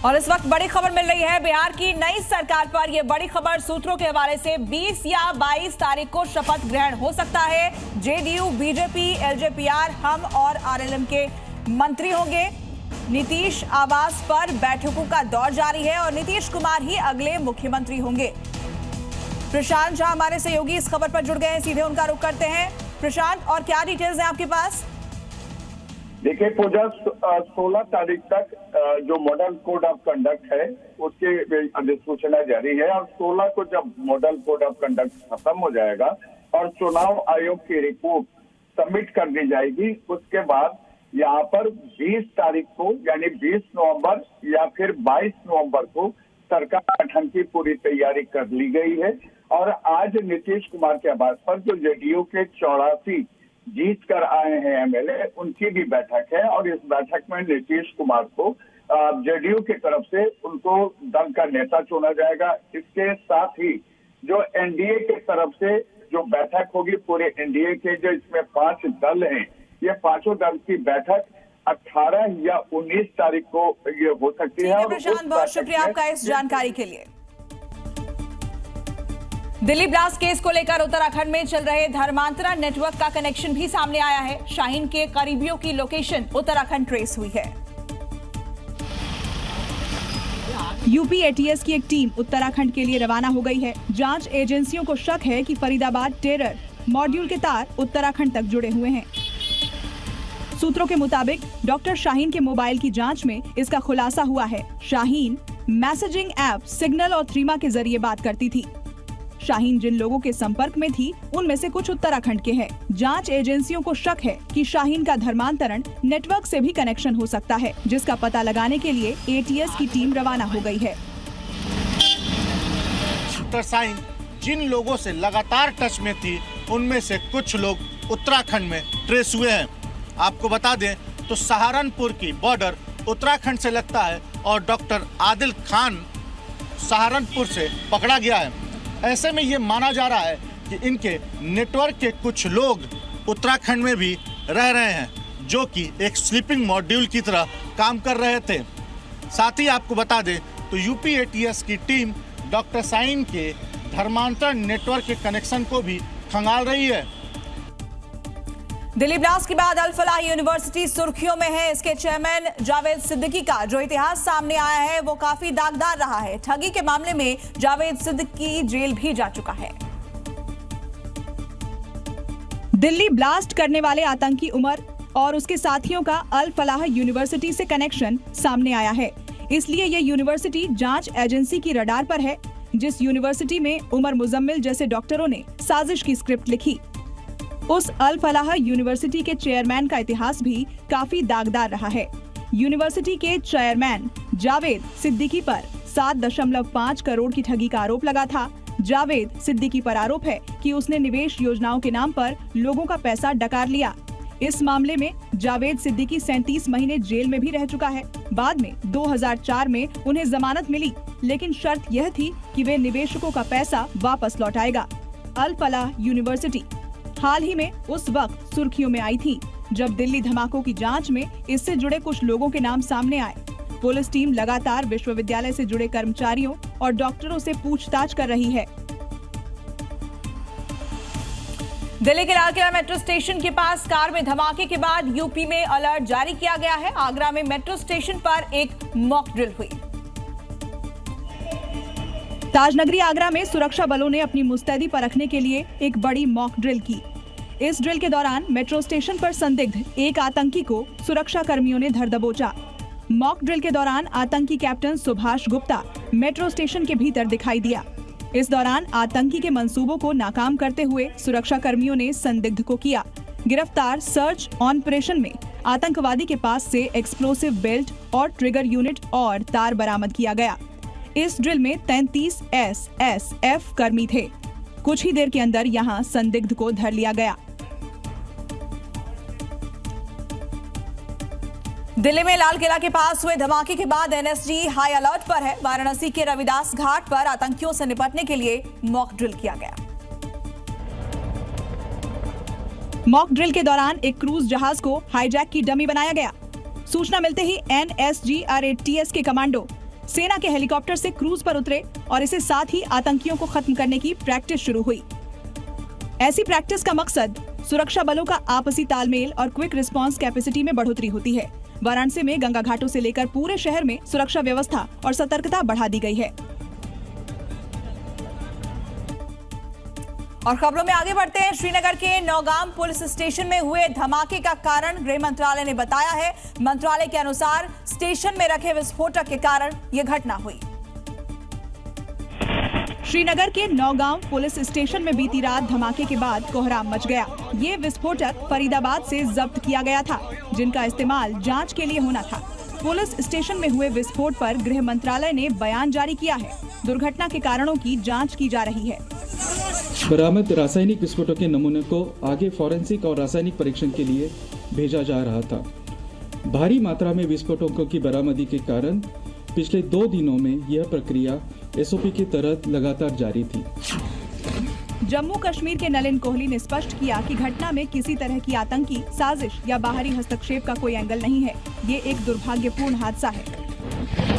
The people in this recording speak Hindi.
और इस वक्त बड़ी खबर मिल रही है बिहार की नई सरकार पर। यह बड़ी खबर सूत्रों के हवाले से 20 या 22 तारीख को शपथ ग्रहण हो सकता है। जेडीयू, बीजेपी, एलजेपीआर, हम और आरएलएम के मंत्री होंगे। नीतीश आवास पर बैठकों का दौर जारी है और नीतीश कुमार ही अगले मुख्यमंत्री होंगे। प्रशांत झा हमारे सहयोगी इस खबर पर जुड़ गए हैं, सीधे उनका रुख करते हैं। प्रशांत, और क्या डिटेल्स हैं आपके पास? देखिए पूजा, 16 तारीख तक जो मॉडल कोड ऑफ कंडक्ट है उसकी अधिसूचना जारी है और 16 को जब मॉडल कोड ऑफ कंडक्ट खत्म हो जाएगा और चुनाव आयोग की रिपोर्ट सबमिट कर दी जाएगी, उसके बाद यहाँ पर 20 तारीख को यानी 20 नवंबर या फिर 22 नवंबर को सरकार गठन की पूरी तैयारी कर ली गई है। और आज नीतीश कुमार के आवास पर जो जेडीयू के 84 जीत कर आए हैं एमएलए, उनकी भी बैठक है और इस बैठक में नीतीश कुमार को जेडीयू की तरफ से उनको दल का नेता चुना जाएगा। इसके साथ ही जो एनडीए की तरफ से जो बैठक होगी, पूरे एनडीए के जो इसमें 5 दल हैं, ये पांचों दल की बैठक 18 या 19 तारीख को ये हो सकती है। प्रशांत, बहुत शुक्रिया आपका इस जानकारी के लिए। दिल्ली ब्लास्ट केस को लेकर उत्तराखंड में चल रहे धर्मांतरण नेटवर्क का कनेक्शन भी सामने आया है। शाहीन के करीबियों की लोकेशन उत्तराखंड ट्रेस हुई है। यूपी एटीएस की एक टीम उत्तराखंड के लिए रवाना हो गई है। जांच एजेंसियों को शक है कि फरीदाबाद टेरर मॉड्यूल के तार उत्तराखंड तक जुड़े हुए हैं। सूत्रों के मुताबिक डॉक्टर शाहीन के मोबाइल की जांच में इसका खुलासा हुआ है। शाहीन मैसेजिंग ऐप सिग्नल और थ्रीमा के जरिए बात करती थी। शाहीन जिन लोगों के संपर्क में थी उनमें से कुछ उत्तराखंड के हैं। जांच एजेंसियों को शक है कि शाहीन का धर्मांतरण नेटवर्क से भी कनेक्शन हो सकता है, जिसका पता लगाने के लिए एटीएस की टीम रवाना हो गई है। डॉक्टर शाहीन जिन लोगों से लगातार टच में थी उनमें से कुछ लोग उत्तराखंड में ट्रेस हुए हैं। आपको बता दें तो सहारनपुर की बॉर्डर उत्तराखंड से लगता है और डॉक्टर आदिल खान सहारनपुर से पकड़ा गया है। ऐसे में ये माना जा रहा है कि इनके नेटवर्क के कुछ लोग उत्तराखंड में भी रह रहे हैं, जो कि एक स्लीपिंग मॉड्यूल की तरह काम कर रहे थे। साथ ही आपको बता दें तो यूपी एटीएस की टीम डॉक्टर शाहीन के धर्मांतरण नेटवर्क के कनेक्शन को भी खंगाल रही है। दिल्ली ब्लास्ट के बाद अल फलाह यूनिवर्सिटी सुर्खियों में है। इसके चेयरमैन जावेद सिद्दीकी का जो इतिहास सामने आया है वो काफी दागदार रहा है। ठगी के मामले में जावेद सिद्दीकी जेल भी जा चुका है। दिल्ली ब्लास्ट करने वाले आतंकी उमर और उसके साथियों का अल फलाह यूनिवर्सिटी से कनेक्शन सामने आया है। इसलिए ये यूनिवर्सिटी जांच एजेंसी की रडार पर है, जिस यूनिवर्सिटी में उमर मुजम्मिल जैसे डॉक्टरों ने साजिश की स्क्रिप्ट लिखी। उस अल फलाह यूनिवर्सिटी के चेयरमैन का इतिहास भी काफी दागदार रहा है। यूनिवर्सिटी के चेयरमैन जावेद सिद्दीकी पर 7.5 करोड़ की ठगी का आरोप लगा था। जावेद सिद्दीकी पर आरोप है कि उसने निवेश योजनाओं के नाम पर लोगों का पैसा डकार लिया। इस मामले में जावेद सिद्दीकी 37 महीने जेल में भी रह चुका है। बाद में 2004 में उन्हें जमानत मिली, लेकिन शर्त यह थी कि वे निवेशकों का पैसा वापस लौटाएगा। अल फलाह यूनिवर्सिटी हाल ही में उस वक्त सुर्खियों में आई थी जब दिल्ली धमाकों की जांच में इससे जुड़े कुछ लोगों के नाम सामने आए। पुलिस टीम लगातार विश्वविद्यालय से जुड़े कर्मचारियों और डॉक्टरों से पूछताछ कर रही है। दिल्ली के लाल किला मेट्रो स्टेशन के पास कार में धमाके के बाद यूपी में अलर्ट जारी किया गया है। आगरा में मेट्रो स्टेशन पर एक मॉक ड्रिल हुई। ताजनगरी आगरा में सुरक्षा बलों ने अपनी मुस्तैदी परखने के लिए एक बड़ी मॉक ड्रिल की। इस ड्रिल के दौरान मेट्रो स्टेशन पर संदिग्ध एक आतंकी को सुरक्षा कर्मियों ने धर दबोचा। मॉक ड्रिल के दौरान आतंकी captain Subhash Gupta metro station के भीतर दिखाई दिया। इस दौरान आतंकी के मंसूबों को नाकाम करते हुए सुरक्षा कर्मियों ने संदिग्ध को किया गिरफ्तार। सर्च ऑपरेशन में आतंकवादी के पास से एक्सप्लोसिव बेल्ट और ट्रिगर यूनिट और तार बरामद किया गया। इस ड्रिल में 33 SSF कर्मी थे। कुछ ही देर के अंदर यहां संदिग्ध को धर लिया गया। दिल्ली में लाल किला के पास हुए धमाके के बाद एनएसजी हाई अलर्ट पर है। वाराणसी के रविदास घाट पर आतंकियों से निपटने के लिए मॉक ड्रिल किया गया। मॉक ड्रिल के दौरान एक क्रूज जहाज को हाईजैक की डमी बनाया गया। सूचना मिलते ही NSGRATS के कमांडो सेना के हेलीकॉप्टर से क्रूज पर उतरे और इसके साथ ही आतंकियों को खत्म करने की प्रैक्टिस शुरू हुई। ऐसी प्रैक्टिस का मकसद सुरक्षा बलों का आपसी तालमेल और क्विक रिस्पांस कैपेसिटी में बढ़ोतरी होती है। वाराणसी में गंगा घाटों से लेकर पूरे शहर में सुरक्षा व्यवस्था और सतर्कता बढ़ा दी गई है। और खबरों में आगे बढ़ते हैं। श्रीनगर के नौगाम पुलिस स्टेशन में हुए धमाके का कारण गृह मंत्रालय ने बताया है। मंत्रालय के अनुसार स्टेशन में रखे विस्फोटक के कारण यह घटना हुई। श्रीनगर के नौगांव पुलिस स्टेशन में बीती रात धमाके के बाद कोहराम मच गया। ये विस्फोटक फरीदाबाद से जब्त किया गया था, जिनका इस्तेमाल जांच के लिए होना था। पुलिस स्टेशन में हुए विस्फोट पर गृह मंत्रालय ने बयान जारी किया है। दुर्घटना के कारणों की जांच की जा रही है। बरामद रासायनिक विस्फोटों के नमूने को आगे फॉरेंसिक और रासायनिक परीक्षण के लिए भेजा जा रहा था। भारी मात्रा में विस्फोटकों की बरामदी के कारण पिछले 2 दिनों में यह प्रक्रिया एसओपी के तहत लगातार जारी थी। जम्मू कश्मीर के नलिन कोहली ने स्पष्ट किया कि घटना में किसी तरह की आतंकी साजिश या बाहरी हस्तक्षेप का कोई एंगल नहीं है। ये एक दुर्भाग्यपूर्ण हादसा है।